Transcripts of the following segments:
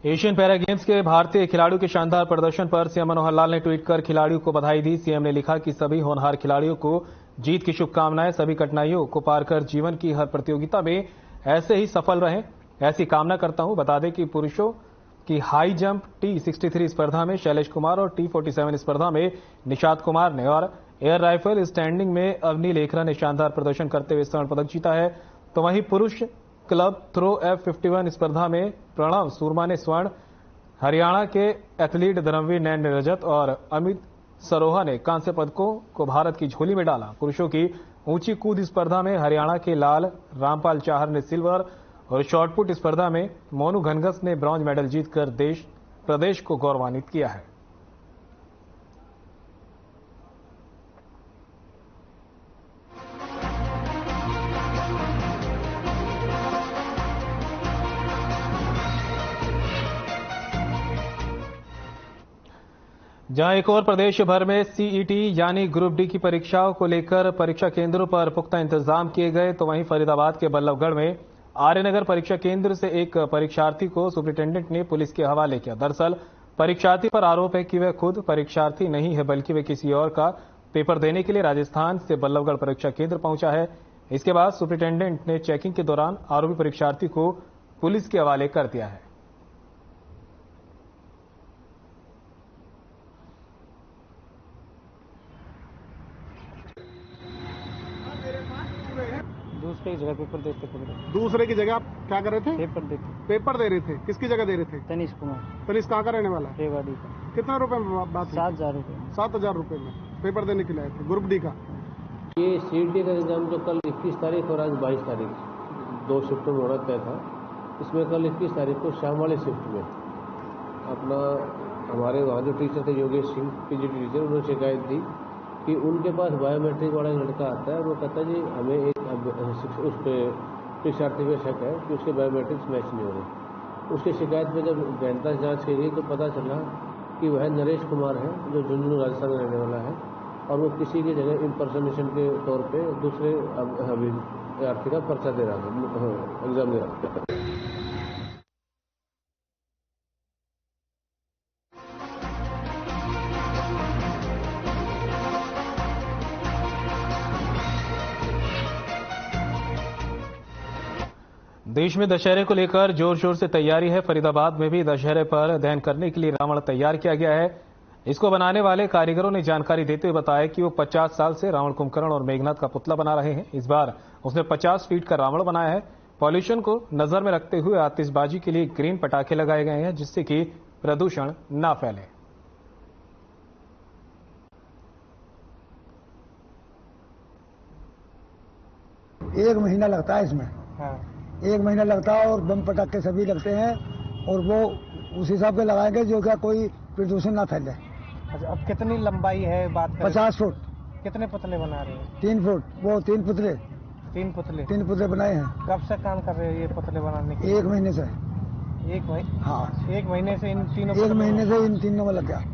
Asian para games के भारतीय खिलाड़ियों के शानदार प्रदर्शन पर सीएम मनोहर लाल ने ट्वीट कर खिलाड़ियों को बधाई दी। सीएम ने लिखा कि सभी होनहार खिलाड़ियों को जीत की शुभकामनाएं। सभी कठिनाइयों को पार कर जीवन की हर प्रतियोगिता में ऐसे ही सफल रहें, ऐसी कामना करता हूं। बता दें कि पुरुषों की हाई जंप T63 स्पर्धा में शैलेश कुमार और T47 स्पर्धा में निषाद कुमार ने और एयर राइफल स्टैंडिंग में अवनी लेखरा ने शानदार प्रदर्शन करते हुए स्वर्ण पदक जीता है। तो वहीं पुरुष क्लब थ्रो F51 स्पर्धा में प्रणव सूरमा ने स्वर्ण, हरियाणा के एथलीट धर्मवीर नैन ने रजत और अमित सरोहा ने कांस्य पदकों को भारत की झोली में डाला। पुरुषों की ऊंची कूद स्पर्धा में हरियाणा के लाल रामपाल चाहर ने सिल्वर और शॉटपुट स्पर्धा में मोनू घनघस ने ब्रॉन्ज मेडल जीतकर प्रदेश को गौरवान्वित किया है। जहां एक और प्रदेश भर में सीईटी यानी ग्रुप डी की परीक्षाओं को लेकर परीक्षा केंद्रों पर पुख्ता इंतजाम किए गए, तो वहीं फरीदाबाद के बल्लभगढ़ में आर्यनगर परीक्षा केंद्र से एक परीक्षार्थी को सुप्रिंटेंडेंट ने पुलिस के हवाले किया। दरअसल परीक्षार्थी पर आरोप है कि वह खुद परीक्षार्थी नहीं है, बल्कि वह किसी और का पेपर देने के लिए राजस्थान से बल्लभगढ़ परीक्षा केंद्र पहुंचा है। इसके बाद सुप्रिंटेंडेंट ने चेकिंग के दौरान आरोपी परीक्षार्थी को पुलिस के हवाले कर दिया है। दूसरे की जगह पेपर देते थे। दूसरे की जगह आप क्या कर रहे थे? पेपर दे रहे थे। किसकी जगह दे रहे थे? तनिष कुमार। तनिष कहाँ का रहने वाला है? रेवाड़ी का। कितना रुपए में बात? 7,000 रुपये। 7,000 रुपये में पेपर देने के लिए आए थे ग्रुप डी का। ये सीईटी का एग्जाम जो कल 21 तारीख और आज 22 तारीख 2 शिफ्ट में होना तय था। इसमें कल 21 तारीख को शाम वाले शिफ्ट में अपना हमारे वहाँ जो टीचर थे योगेश सिंह पीजीटी टीचर, उन्होंने शिकायत दी कि उनके पास बायोमेट्रिक वाला लड़का आता है और वो कहता है जी हमें एक उस पर परीक्षार्थी पे शक है कि उसके बायोमेट्रिक्स मैच नहीं हो रहे। उसकी शिकायत पे जब गहनता से जांच की गई तो पता चला कि वह नरेश कुमार है जो झुंझुनू राजस्थान में रहने वाला है और वो किसी की जगह इम्पर्सनेशन के तौर पे दूसरे अभ्यर्थी का पर्चा दे रहा था, एग्जाम दे रहा था। देश में दशहरे को लेकर जोर शोर से तैयारी है। फरीदाबाद में भी दशहरे पर दहन करने के लिए रावण तैयार किया गया है। इसको बनाने वाले कारीगरों ने जानकारी देते हुए बताया कि वो 50 साल से रावण कुंभकर्ण और मेघनाथ का पुतला बना रहे हैं। इस बार उसने 50 फीट का रावण बनाया है। पॉल्यूशन को नजर में रखते हुए आतिशबाजी के लिए ग्रीन पटाखे लगाए गए हैं, जिससे कि प्रदूषण न फैले। एक महीना लगता है इसमें। एक महीना लगता है और बम पटाखे सभी लगते हैं और वो उस हिसाब से लगाएंगे जो क्या कोई प्रदूषण ना फैले। अच्छा, अब कितनी लंबाई है बात करें? 50 फुट। कितने पुतले बना रहे हैं? 3 फुट। वो 3 पुतले। 3 पुतले? 3 पुतले बनाए हैं। कब से काम कर रहे हो ये पुतले बनाने के? 1 महीने से। 1 महीने? हाँ, 1 महीने से इन तीनों? 1 महीने से इन तीनों में लग गया।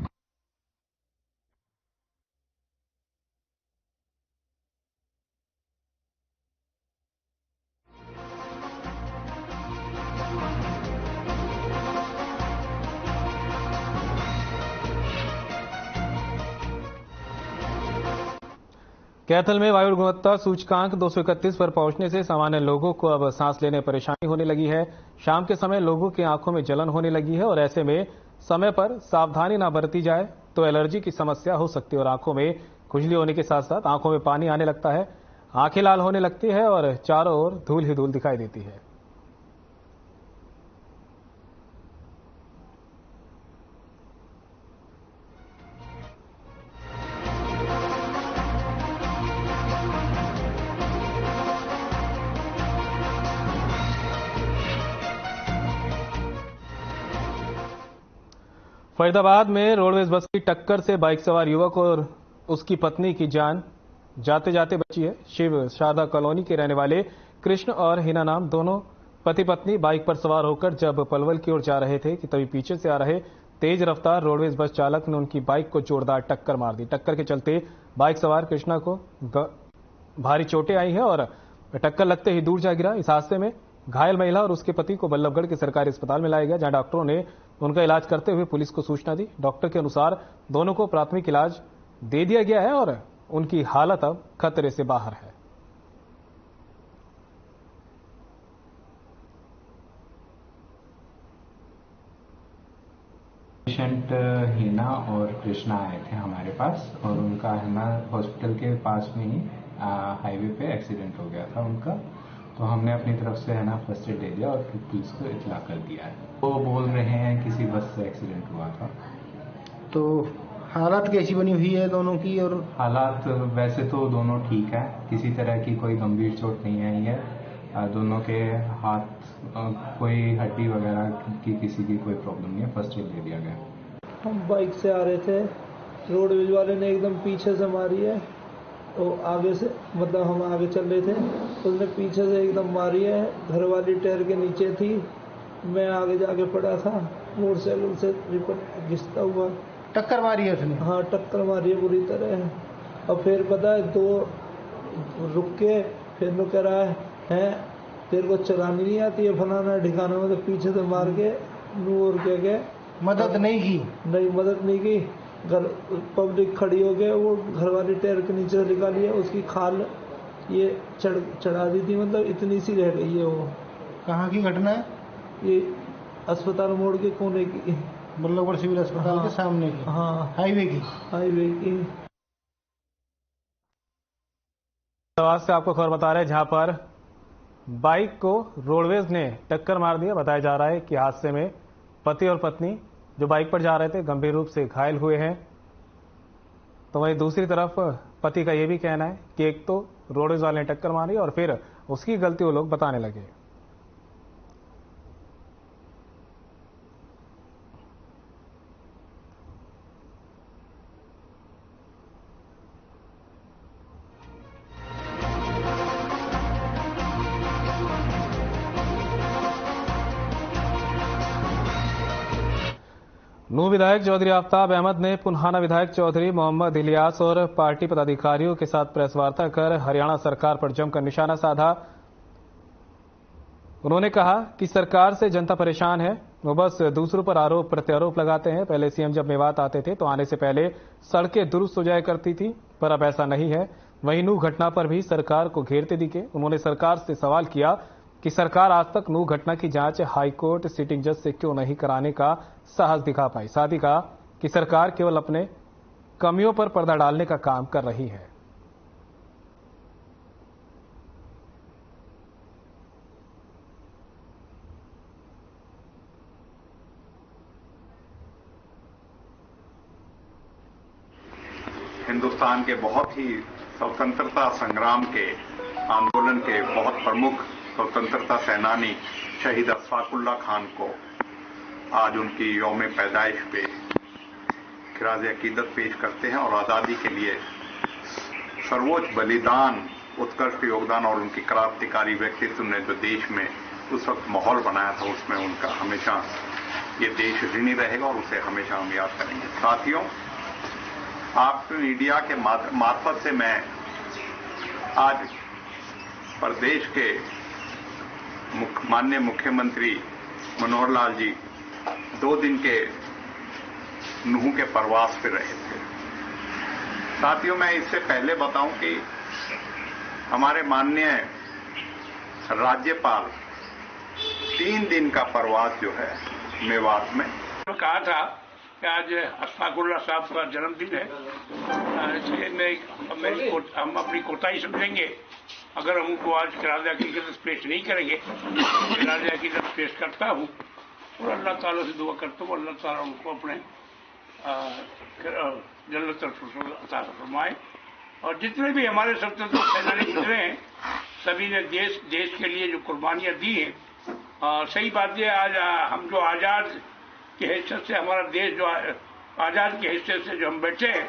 कैथल में वायु गुणवत्ता सूचकांक 231 पर पहुंचने से सामान्य लोगों को अब सांस लेने में परेशानी होने लगी है। शाम के समय लोगों की आंखों में जलन होने लगी है और ऐसे में समय पर सावधानी न बरती जाए तो एलर्जी की समस्या हो सकती है और आंखों में खुजली होने के साथ साथ आंखों में पानी आने लगता है, आंखें लाल होने लगती है और चारों ओर धूल ही धूल दिखाई देती है। फरीदाबाद में रोडवेज बस की टक्कर से बाइक सवार युवक और उसकी पत्नी की जान जाते जाते बची है। शिव शारदा कॉलोनी के रहने वाले कृष्ण और हिना नाम दोनों पति पत्नी बाइक पर सवार होकर जब पलवल की ओर जा रहे थे कि तभी पीछे से आ रहे तेज रफ्तार रोडवेज बस चालक ने उनकी बाइक को जोरदार टक्कर मार दी। टक्कर के चलते बाइक सवार कृष्णा को भारी चोटें आई हैं और टक्कर लगते ही दूर जा गिरा। इस हादसे में घायल महिला और उसके पति को बल्लभगढ़ के सरकारी अस्पताल में लाया गया, जहां डॉक्टरों ने उनका इलाज करते हुए पुलिस को सूचना दी। डॉक्टर के अनुसार दोनों को प्राथमिक इलाज दे दिया गया है और उनकी हालत अब खतरे से बाहर है। पेशेंट हिना और कृष्णा आए थे हमारे पास और उनका हिना हॉस्पिटल के पास में ही हाईवे पे एक्सीडेंट हो गया था उनका। तो हमने अपनी तरफ से है ना फर्स्ट एड दे दिया और फिर पुलिस को इत्तला कर दिया है। वो बोल रहे हैं किसी बस से एक्सीडेंट हुआ था। तो हालत कैसी बनी हुई है दोनों की? और हालात वैसे तो दोनों ठीक है, किसी तरह की कोई गंभीर चोट नहीं आई है। दोनों के हाथ कोई हड्डी वगैरह की किसी की कोई प्रॉब्लम नहीं है, फर्स्ट एड दे दिया गया। हम बाइक से आ रहे थे, रोडवेज वाले ने एकदम पीछे से मारी है। तो आगे से मतलब हम आगे चल रहे थे, उसने पीछे से एकदम मारी है। घर वाली टायर के नीचे थी, मैं आगे जाके पड़ा था, मोटरसाइकिल से रिपट घिसता हुआ। टक्कर मारी है उसने? हाँ, टक्कर मारी है बुरी तरह। और फिर पता है दो रुक के फिर वो कह रहा है तेरे को चलानी नहीं आती है फलाना ठिकाना में, तो पीछे से मार के नूर के मदद नहीं की? नहीं, मदद नहीं की। घर पब्लिक खड़ी हो गए, वो घर वाली टायर के नीचे से निकाली है, उसकी खाल ये चढ़ा दी थी, मतलब इतनी सी रह गई है वो। कहाँ की घटना है ये? अस्पताल मोड़ के कोने की, बल्लभगढ़ सिविल अस्पताल के सामने की। हाँ, हाईवे की। हाईवे की। से आपको खबर बता रहे हैं जहां पर बाइक को रोडवेज ने टक्कर मार दिया। बताया जा रहा है कि हादसे में पति और पत्नी जो बाइक पर जा रहे थे गंभीर रूप से घायल हुए हैं। तो वहीं दूसरी तरफ पति का यह भी कहना है कि एक तो रोडवेज वाले ने टक्कर मारी और फिर उसकी गलती वो लोग बताने लगे। नूह विधायक चौधरी आफ्ताब अहमद ने पुन्हाना विधायक चौधरी मोहम्मद इलियास और पार्टी पदाधिकारियों के साथ प्रेस वार्ता कर हरियाणा सरकार पर जमकर निशाना साधा। उन्होंने कहा कि सरकार से जनता परेशान है, वो बस दूसरों पर आरोप प्रत्यारोप लगाते हैं। पहले सीएम जब मेवात आते थे तो आने से पहले सड़कें दुरुस्त हो जाया करती थी, पर अब ऐसा नहीं है। वहीं नूह घटना पर भी सरकार को घेरते दिखे। उन्होंने सरकार से सवाल किया कि सरकार आज तक नूह घटना की जांच हाईकोर्ट सिटिंग जज से क्यों नहीं कराने का साहस दिखा पाई। साथ ही कहा कि सरकार केवल अपने कमियों पर पर्दा डालने का काम कर रही है। हिंदुस्तान के बहुत ही स्वतंत्रता संग्राम के आंदोलन के बहुत प्रमुख स्वतंत्रता सेनानी शहीद अशफाकुल्लाह खान को आज उनकी यौम पैदाइश पे खिराज अकीदत पेश करते हैं और आज़ादी के लिए सर्वोच्च बलिदान, उत्कृष्ट योगदान और उनकी क्रांतिकारी व्यक्तित्व ने जो देश में उस वक्त माहौल बनाया था, उसमें उनका हमेशा ये देश ऋणी रहेगा और उसे हमेशा हम याद करेंगे। साथियों, आप मीडिया के मार्फत से मैं आज प्रदेश के माननीय मुख्यमंत्री मनोहर लाल जी 2 दिन के नूह के प्रवास पे रहे थे। साथियों, मैं इससे पहले बताऊं कि हमारे माननीय राज्यपाल 3 दिन का प्रवास जो है मेवात में, कहा था कि आज अशफाकुल्लाह साहब का जन्मदिन है, इसलिए हम अपनी कोताही समझेंगे अगर हम उनको आज खिराज अकीदत पेश नहीं करेंगे। खिराज अकीदत पेश करता हूँ और अल्लाह ताला से दुआ करता हूँ अल्लाह ताला उनको अपने जन्नत अता फरमाए। और जितने भी हमारे स्वतंत्रता सेनानी गुजरे हैं, सभी ने देश के लिए जो कुर्बानियां दी हैं। सही बात है, आज हम जो आज़ाद की हैसियत से, हमारा देश जो आज़ाद की हैसियत से जो हम बैठे हैं,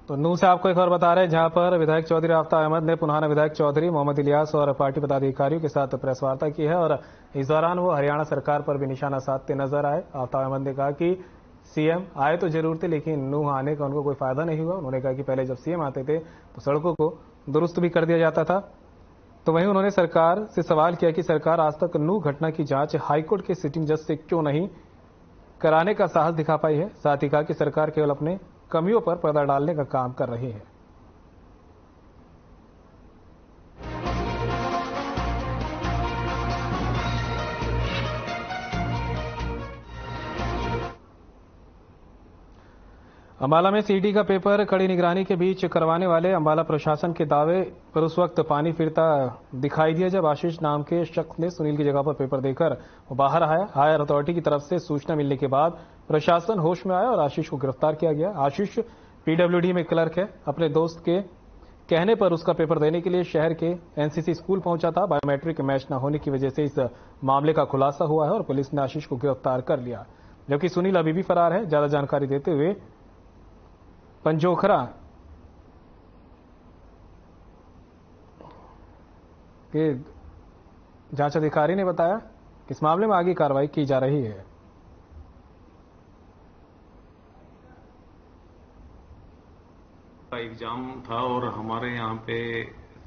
तो नूह से आपको एक और बता रहे हैं जहां पर विधायक चौधरी आफ्ताब अहमद ने पुन्हाना विधायक चौधरी मोहम्मद इलियास और पार्टी पदाधिकारियों के साथ प्रेस वार्ता की है और इस दौरान वो हरियाणा सरकार पर भी निशाना साधते नजर आए। आफ्ताब अहमद ने कहा कि सीएम आए तो जरूर थे, लेकिन नूह आने का उनको कोई फायदा नहीं हुआ। उन्होंने कहा कि पहले जब सीएम आते थे तो सड़कों को दुरुस्त भी कर दिया जाता था। तो वहीं उन्होंने सरकार से सवाल किया कि सरकार आज तक नूह घटना की जांच हाईकोर्ट के सिटिंग जज से क्यों नहीं कराने का साहस दिखा पाई है। साथ ही कहा कि सरकार केवल अपने कमियों पर पर्दा डालने का काम कर रही है। अंबाला में सीईटी का पेपर कड़ी निगरानी के बीच करवाने वाले अंबाला प्रशासन के दावे पर उस वक्त पानी फिरता दिखाई दिया जब आशीष नाम के शख्स ने सुनील की जगह पर पेपर देकर बाहर आया। हायर अथॉरिटी की तरफ से सूचना मिलने के बाद प्रशासन होश में आया और आशीष को गिरफ्तार किया गया। आशीष पीडब्ल्यूडी में क्लर्क है। अपने दोस्त के कहने पर उसका पेपर देने के लिए शहर के एनसीसी स्कूल पहुंचा था। बायोमेट्रिक मैच न होने की वजह से इस मामले का खुलासा हुआ है और पुलिस ने आशीष को गिरफ्तार कर लिया, जबकि सुनील अभी भी फरार है। ज्यादा जानकारी देते हुए पंजोखरा के जांच अधिकारी ने बताया कि इस मामले में आगे कार्रवाई की जा रही है। एग्जाम था और हमारे यहाँ पे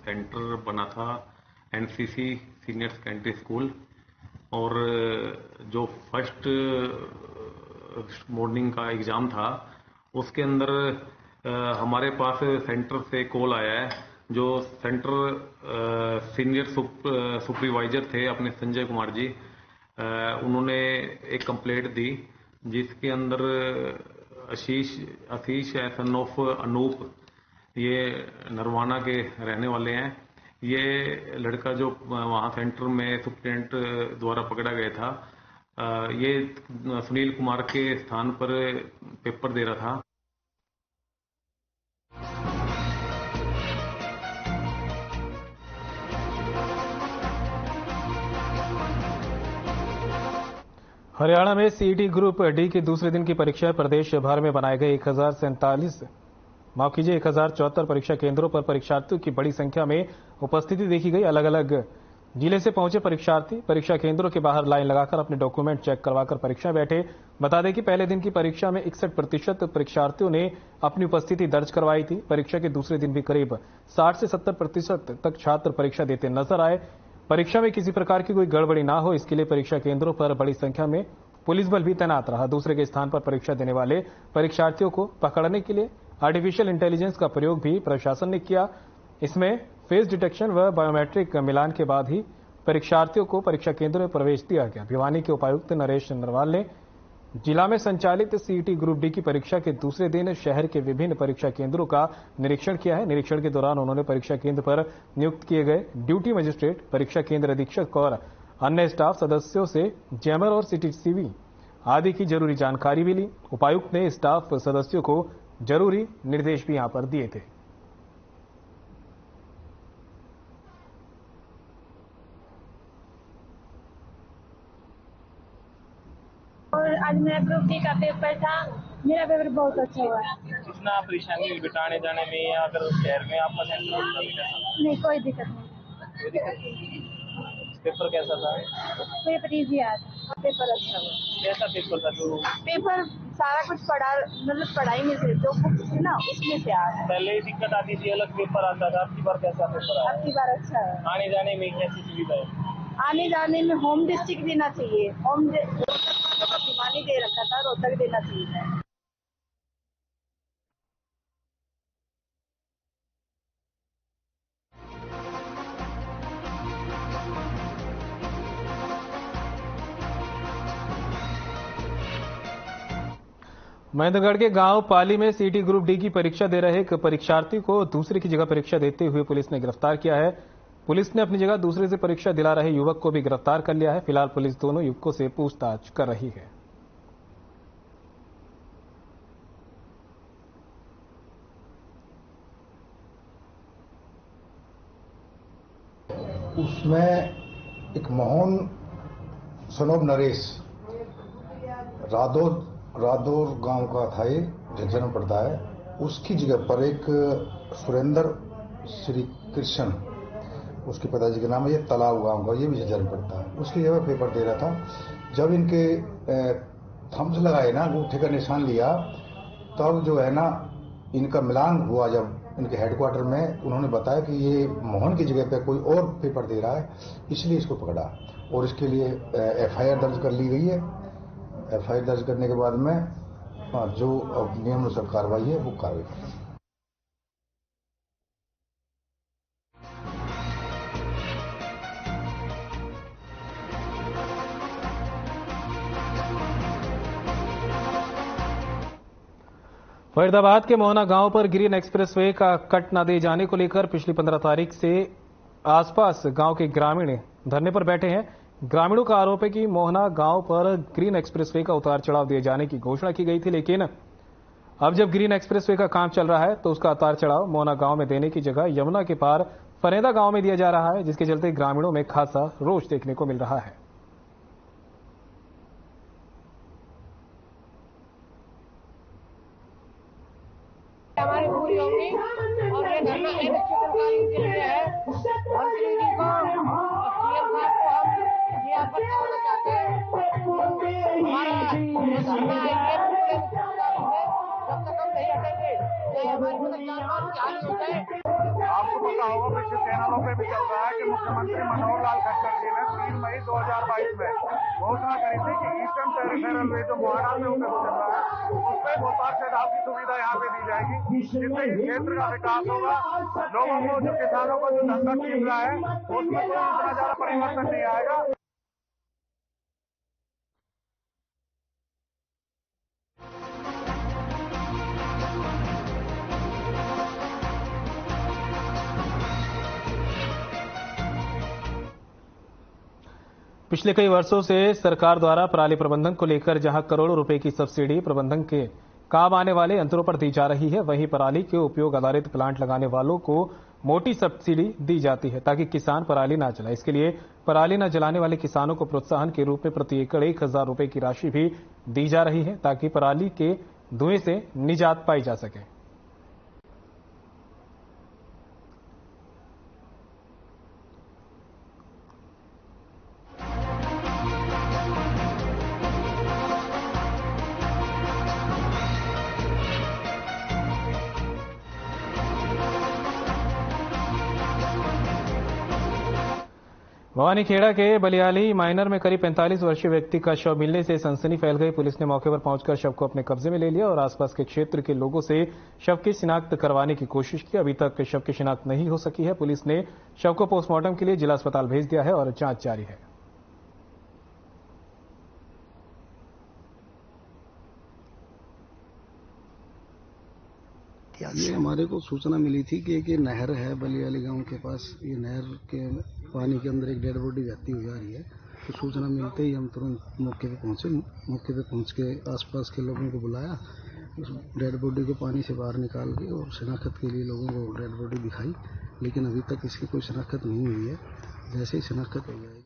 सेंटर बना था एनसीसी सीनियर सेकेंडरी स्कूल, और जो फर्स्ट मॉर्निंग का एग्जाम था उसके अंदर हमारे पास सेंटर से कॉल आया है। जो सेंटर सीनियर सुपरवाइजर थे अपने संजय कुमार जी, उन्होंने एक कंप्लेंट दी जिसके अंदर आशीष सन ऑफ अनूप, ये नरवाना के रहने वाले हैं। ये लड़का जो वहाँ सेंटर में सुप्रिटेंडेंट द्वारा पकड़ा गया था, ये सुनील कुमार के स्थान पर पेपर दे रहा था। हरियाणा में सीईटी ग्रुप डी की दूसरे दिन की परीक्षा प्रदेश भर में बनाए गए 1074 परीक्षा केंद्रों पर परीक्षार्थियों की बड़ी संख्या में उपस्थिति देखी गई। अलग अलग जिले से पहुंचे परीक्षार्थी परीक्षा केंद्रों के बाहर लाइन लगाकर अपने डॉक्यूमेंट चेक करवाकर परीक्षा बैठे। बता दें कि पहले दिन की परीक्षा में 61% परीक्षार्थियों ने अपनी उपस्थिति दर्ज करवाई थी। परीक्षा के दूसरे दिन भी करीब 60 से 70% तक छात्र परीक्षा देते नजर आए। परीक्षा में किसी प्रकार की कोई गड़बड़ी ना हो, इसके लिए परीक्षा केंद्रों पर बड़ी संख्या में पुलिस बल भी तैनात रहा। दूसरे के स्थान पर परीक्षा देने वाले परीक्षार्थियों को पकड़ने के लिए आर्टिफिशियल इंटेलिजेंस का प्रयोग भी प्रशासन ने किया। इसमें फेस डिटेक्शन व बायोमेट्रिक मिलान के बाद ही परीक्षार्थियों को परीक्षा केंद्र में प्रवेश दिया गया। भिवानी के उपायुक्त नरेश नरवाल ने जिला में संचालित सीईटी ग्रुप डी की परीक्षा के दूसरे दिन शहर के विभिन्न परीक्षा केंद्रों का निरीक्षण किया है। निरीक्षण के दौरान उन्होंने परीक्षा केंद्र पर नियुक्त किए गए ड्यूटी मजिस्ट्रेट, परीक्षा केंद्र अधीक्षक और अन्य स्टाफ सदस्यों से जैमर और सीसीटीवी आदि की जरूरी जानकारी भी ली। उपायुक्त ने स्टाफ सदस्यों को जरूरी निर्देश भी यहां पर दिए थे। और आज मेरा ग्रुप डी का पेपर था, मेरा पेपर बहुत अच्छा हुआ। कितना परेशानी बिटाने जाने में या अगर शहर में आपका सेंटर होता है? नहीं, कोई दिक्कत नहीं। पेपर कैसा था? पेपर इजी आया, पेपर अच्छा हुआ। कैसा पेपर था? जो पेपर सारा कुछ पढ़ा, मतलब पढ़ाई में से जो बुक थी ना उसमें से आया। पहले ही दिक्कत आती थी, अलग पेपर आता था, अब की बार कैसा पेपर आया? अब की बार अच्छा है। आने जाने में कैसी सुविधा है? आने जाने में होम डिस्ट्रिक्ट देना चाहिए, होम भिवानी दे रखा था, रोहतक देना चाहिए। महेंद्रगढ़ के गांव पाली में सीईटी ग्रुप डी की परीक्षा दे रहे एक परीक्षार्थी को दूसरे की जगह परीक्षा देते हुए पुलिस ने गिरफ्तार किया है। पुलिस ने अपनी जगह दूसरे से परीक्षा दिला रहे युवक को भी गिरफ्तार कर लिया है। फिलहाल पुलिस दोनों युवकों से पूछताछ कर रही है। उसमें एक मोहन सनोब नरेश रादौर गांव का था, ये झज्जर में पड़ता है। उसकी जगह पर एक सुरेंद्र श्री कृष्ण, उसके पिताजी का नाम है, ये तालाब गांव का, ये भी झज्जर में पड़ता है, उसकी जगह पेपर दे रहा था। जब इनके थम्स लगाए ना, अंगूठे का निशान लिया, तब जो है ना इनका मिलान हुआ जब इनके हेडक्वार्टर में, उन्होंने बताया कि ये मोहन की जगह पे कोई और पेपर दे रहा है, इसलिए इसको पकड़ा और इसके लिए एफआईआर दर्ज कर ली गई है। एफआईआर दर्ज करने के बाद में जो नियमानुसार कार्रवाई है वो कार्रवाई करेंगे। फरीदाबाद के मोहना गांव पर ग्रीन एक्सप्रेसवे का कट न दिए जाने को लेकर पिछली 15 तारीख से आसपास गांव के ग्रामीण धरने पर बैठे हैं। ग्रामीणों का आरोप है कि मोहना गांव पर ग्रीन एक्सप्रेसवे का उतार चढ़ाव दिए जाने की घोषणा की गई थी, लेकिन अब जब ग्रीन एक्सप्रेसवे का काम चल रहा है तो उसका उतार चढ़ाव मोहना गांव में देने की जगह यमुना के पार फरेंदा गांव में दिया जा रहा है, जिसके चलते ग्रामीणों में खासा रोष देखने को मिल रहा है। हमारी पूरी होगी और ये धरना अनिश्चितकालीन के लिए है। मंत्री जी को और सीएम साहब को हम ये आपत्ति होना चाहते हैं। हमारा ये धरना है पूरे मुख्यमंत्री में, जब तक हम नहीं हटेंगे चाहे हमारी मतलब जान की हानि हो जाए। आपको पता होगा पिछले चैनलों पे भी चल रहा है कि मुख्यमंत्री मनोहर लाल खट्टर जी ने 3 मई 2022 में घोषणा करी थी कि ईस्टर्न पेरिफेरल वे जो मोहाना से होकर गुजर रहा है उसमें उतार चढ़ाव की सुविधा यहाँ पे दी जाएगी, जिससे इस क्षेत्र का विकास होगा। लोगों को, जो किसानों को जो धंधा छीन रहा है उसमें कोई इतना ज्यादा परिवर्तन नहीं आएगा। पिछले कई वर्षों से सरकार द्वारा पराली प्रबंधन को लेकर जहां करोड़ों रुपए की सब्सिडी प्रबंधन के काम आने वाले यंत्रों पर दी जा रही है, वहीं पराली के उपयोग आधारित प्लांट लगाने वालों को मोटी सब्सिडी दी जाती है ताकि किसान पराली न जलाए। इसके लिए पराली न जलाने वाले किसानों को प्रोत्साहन के रूप में प्रति एकड़ 1000 रुपए की राशि भी दी जा रही है ताकि पराली के धुएं से निजात पाई जा सके। भवानीखेड़ा के बलियाली माइनर में करीब 45 वर्षीय व्यक्ति का शव मिलने से सनसनी फैल गई। पुलिस ने मौके पर पहुंचकर शव को अपने कब्जे में ले लिया और आसपास के क्षेत्र के लोगों से शव की शिनाख्त करवाने की कोशिश की। अभी तक शव की शिनाख्त नहीं हो सकी है। पुलिस ने शव को पोस्टमार्टम के लिए जिला अस्पताल भेज दिया है और जांच जारी है। ये हमारे को सूचना मिली थी कि एक नहर है बलियाली गांव के पास, ये नहर के पानी के अंदर एक डेड बॉडी जाती हुई आ रही है। तो सूचना मिलते ही हम तुरंत मौके पे पहुंचे। मौके पे पहुंच के आसपास के लोगों को बुलाया, उस डेड बॉडी को पानी से बाहर निकाल के और शिनाख्त के लिए लोगों को डेड बॉडी दिखाई, लेकिन अभी तक इसकी कोई शिनाख्त नहीं हुई है। जैसे ही शिनाख्त हो जाएगी।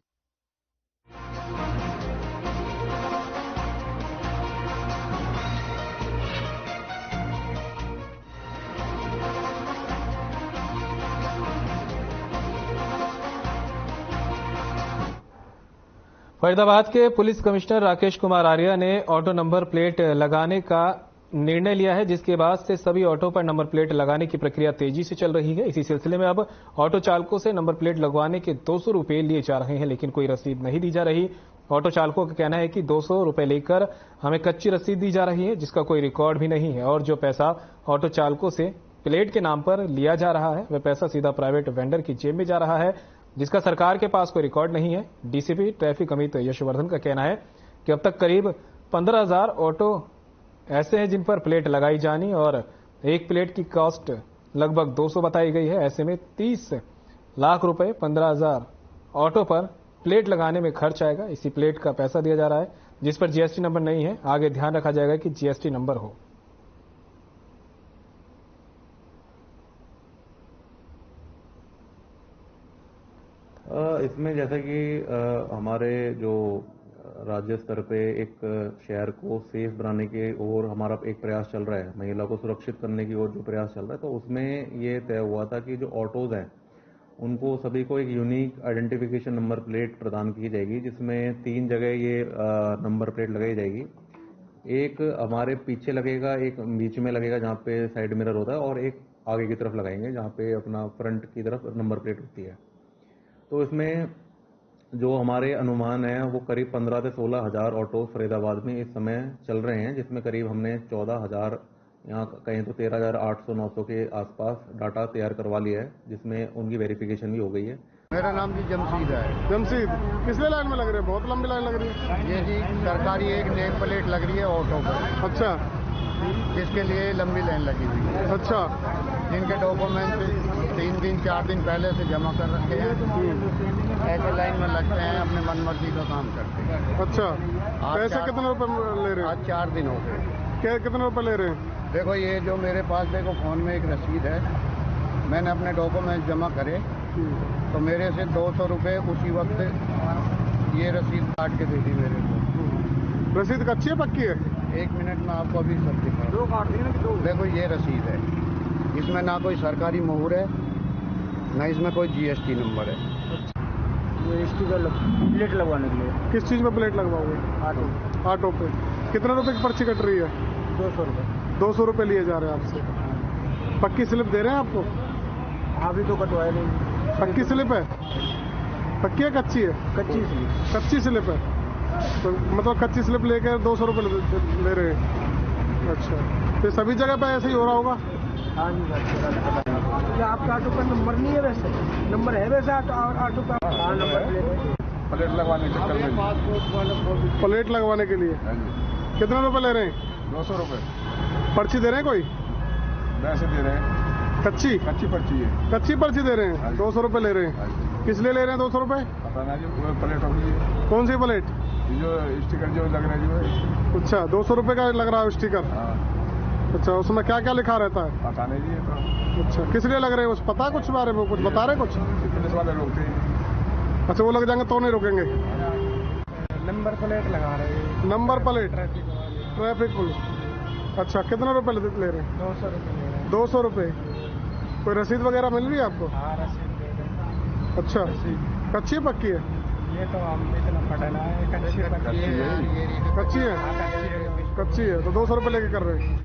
फरीदाबाद के पुलिस कमिश्नर राकेश कुमार आर्या ने ऑटो नंबर प्लेट लगाने का निर्णय लिया है, जिसके बाद से सभी ऑटो पर नंबर प्लेट लगाने की प्रक्रिया तेजी से चल रही है। इसी सिलसिले में अब ऑटो चालकों से नंबर प्लेट लगवाने के 200 रुपए लिए जा रहे हैं, लेकिन कोई रसीद नहीं दी जा रही। ऑटो चालकों का कहना है कि 200 रुपए लेकर हमें कच्ची रसीद दी जा रही है, जिसका कोई रिकॉर्ड भी नहीं है, और जो पैसा ऑटो चालकों से प्लेट के नाम पर लिया जा रहा है वह पैसा सीधा प्राइवेट वेंडर की जेब में जा रहा है, जिसका सरकार के पास कोई रिकॉर्ड नहीं है। डीसीपी ट्रैफिक अमित यशवर्धन का कहना है कि अब तक करीब 15,000 ऑटो ऐसे हैं जिन पर प्लेट लगाई जानी और एक प्लेट की कॉस्ट लगभग 200 बताई गई है। ऐसे में 30 लाख रुपए 15,000 ऑटो पर प्लेट लगाने में खर्च आएगा। इसी प्लेट का पैसा दिया जा रहा है, जिस पर जीएसटी नंबर नहीं है। आगे ध्यान रखा जाएगा कि जीएसटी नंबर हो। इसमें जैसा कि हमारे जो राज्य स्तर पे एक शहर को सेफ बनाने के और हमारा एक प्रयास चल रहा है, महिला को सुरक्षित करने की ओर जो प्रयास चल रहा है, तो उसमें ये तय हुआ था कि जो ऑटोज हैं उनको सभी को एक यूनिक आइडेंटिफिकेशन नंबर प्लेट प्रदान की जाएगी, जिसमें 3 जगह ये नंबर प्लेट लगाई जाएगी। एक हमारे पीछे लगेगा, एक बीच में लगेगा जहाँ पे साइड मिरर होता है, और एक आगे की तरफ लगाएंगे जहाँ पे अपना फ्रंट की तरफ नंबर प्लेट होती है। तो इसमें जो हमारे अनुमान है वो करीब 15 से 16 हज़ार ऑटो फरीदाबाद में इस समय चल रहे हैं, जिसमें करीब हमने 14,000 यहाँ कहें तो 13,800-900 के आसपास डाटा तैयार करवा लिया है, जिसमें उनकी वेरिफिकेशन भी हो गई है। मेरा नाम जी जमशीद है। जमशीद, किसने लाइन में लग रहे हैं? बहुत लंबी लाइन लग रही है। ये जी सरकारी एक नेम प्लेट लग रही है ऑटो पर। अच्छा, इसके लिए लंबी लाइन लगी हुई है। अच्छा, जिनके डॉक्यूमेंट 3 दिन 4 दिन पहले से जमा कर रखे हैं, ऐसे लाइन में लगते हैं, अपने मनमर्जी का काम करते हैं। अच्छा, पैसे कितने रुपए ले रहे हैं? आज 4 दिन हो गए। कितने रुपए ले रहे हैं? देखो ये जो मेरे पास देखो फोन में एक रसीद है, मैंने अपने डॉक्यूमेंट जमा करे तो मेरे से 200 रुपये उसी वक्त ये रसीद काट के दे दी मेरे को। रसीद कच्ची है पक्की है? 1 मिनट में आपको अभी सब दिखा। 2 काट दी ना? देखो ये रसीद है, इसमें ना कोई सरकारी मोहर है, ना इसमें कोई GST नंबर है। ये स्टिकर प्लेट लगवाने के लिए। किस चीज़ में प्लेट लगवाओगे? ऑटो पे। कितने रुपए की पर्ची कट रही है? 200 रुपये। 200 रुपये लिए जा रहे हैं आपसे। पक्की स्लिप दे रहे हैं आपको? अभी तो कटवाए नहीं। पक्की स्लिप है? पक्की है कच्ची है? कच्ची स्लिप। कच्ची स्लिप है, तो मतलब कच्ची स्लिप लेकर 200 रुपये ले रहे हैं। अच्छा, तो सभी जगह पे ऐसे ही हो रहा होगा? हाँ जी। क्या आपका ऑटो का नंबर नहीं है? वैसे नंबर है वैसे ऑटो का? हाँ, नंबर प्लेट लगवाने के लिए। प्लेट लगवाने के लिए कितने रुपए ले रहे हैं? 200 रुपये। पर्ची दे रहे हैं कोई? वैसे दे रहे हैं। कच्ची पर्ची है। कच्ची पर्ची दे रहे हैं? 200 रुपये ले रहे हैं। किस लिए ले रहे हैं 200 रुपये? पता नहीं, प्लेट होगी। कौन सी प्लेट? जो स्टिकर जो लग रहा है जो है। अच्छा, 200 रुपये का लग रहा है स्टिकर? अच्छा, उसमें क्या क्या लिखा रहता है? पता नहीं जी तो। अच्छा, किस लिए लग रहे हैं? उस पता कुछ बारे में कुछ बता रहे कुछ? पुलिस वाले रोकते हैं। अच्छा, वो लग जाएंगे तो नहीं रोकेंगे? नंबर प्लेट लगा रहे हैं। Number plate? Traffic police. अच्छा, कितने रुपए ले रहे हैं? 200 रुपये। 200 रुपये। कोई रसीद वगैरह मिल रही है आपको? हाँ, रसीद दे रहे हैं। अच्छा, कच्ची है पक्की है? ये तो हम इतना पढ़ना है। कच्ची है। कच्ची है? कच्ची है तो 200 रुपये लेके कर रहे हैं।